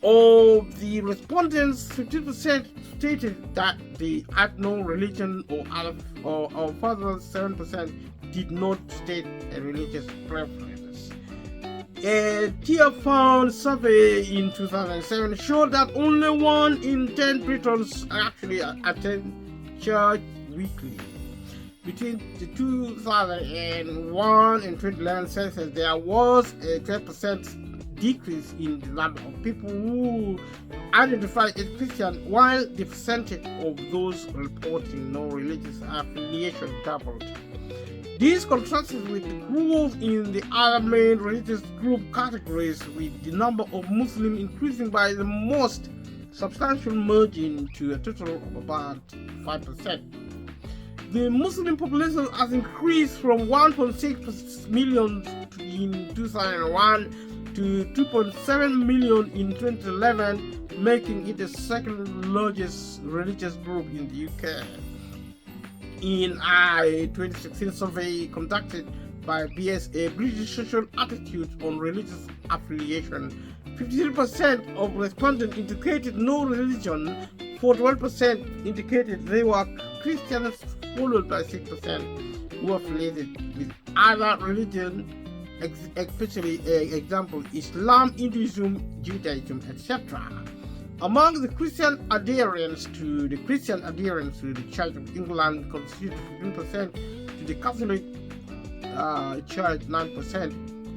Of the respondents, 50% stated that they had no religion, or further 7% did not state a religious preference. A Tearfund survey in 2007 showed that only 1 in 10 Britons actually attend church weekly. Between the 2001 and 2011 census, there was a 12% decrease in the number of people who identify as Christian, while the percentage of those reporting no religious affiliation doubled. This contrasts with the growth in the other main religious group categories, with the number of Muslims increasing by the most substantial margin to a total of about 5%. The Muslim population has increased from 1.6 million in 2001 to 2.7 million in 2011, making it the second largest religious group in the UK. In a 2016 survey conducted by BSA, British Social Attitudes on Religious Affiliation, 53% of respondents indicated no religion, 41% indicated they were Christians, followed by 6% who are affiliated with other religions, especially example Islam, Hinduism, Judaism, etc. Among the Christian adherents to the Church of England constitute 15%, to the Catholic Church 9%,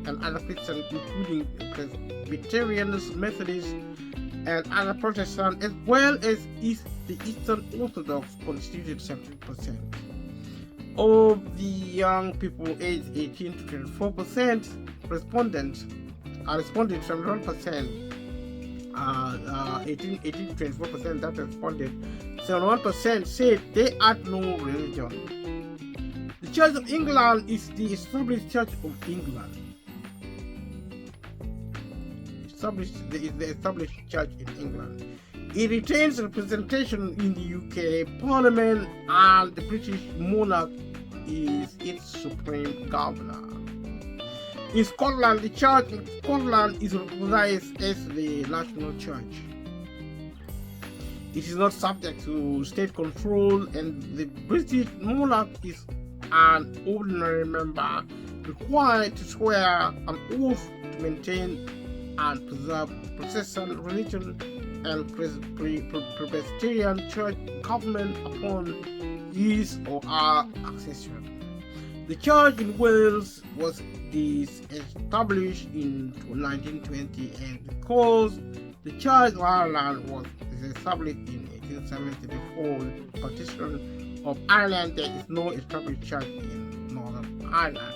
and other Christians including Presbyterians, Methodists, and other Protestants, as well as the Eastern Orthodox, constituted 17%. Of the young people aged 18 to 24%, responded 71%. 18 to 24% that responded, 71% said they had no religion. The Church of England is the established Church of England. The established church in England. It retains representation in the UK Parliament, and the British monarch is its supreme governor. In Scotland, the church in Scotland is recognized as the national church. It is not subject to state control, and the British monarch is an ordinary member required to swear an oath to maintain and preserve Protestant religion and Presbyterian church government upon his or her accession. The church in Wales was established in 1920, and because the Church of Ireland was established in 1870 before the partition of Ireland, there is no established church in Northern Ireland.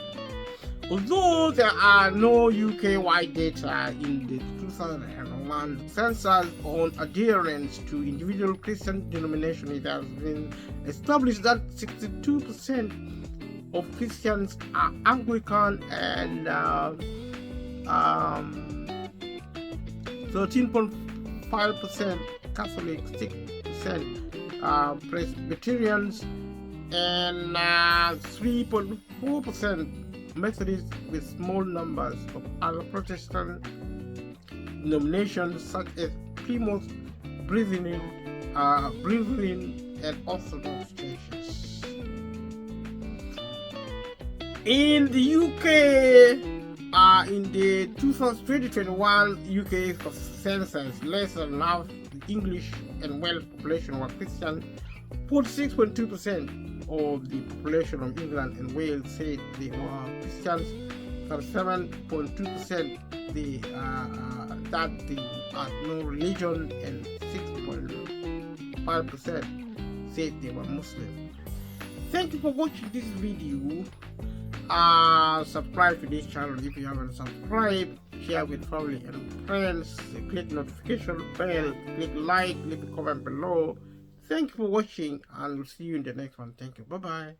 Although there are no UK-wide data in the 2001 census on adherence to individual Christian denominations, it has been established that 62% of Christians are Anglican and 13.5% Catholic, 6% Presbyterians, and 3.4% Methodists, with small numbers of other Protestant denominations such as Plymouth Brethren and Orthodox churches. In the UK, in the 2021 UK census, less than half the English and Welsh population were Christian. 46.2% of the population of England and Wales said they were Christians. 37.2% that they had no religion, and 6.5% said they were Muslim. Thank you for watching this video. Subscribe to this channel if you haven't subscribed. Share with family and friends. Click notification bell. Click like. Leave a comment below. Thank you for watching, and we'll see you in the next one. Thank you. Bye bye.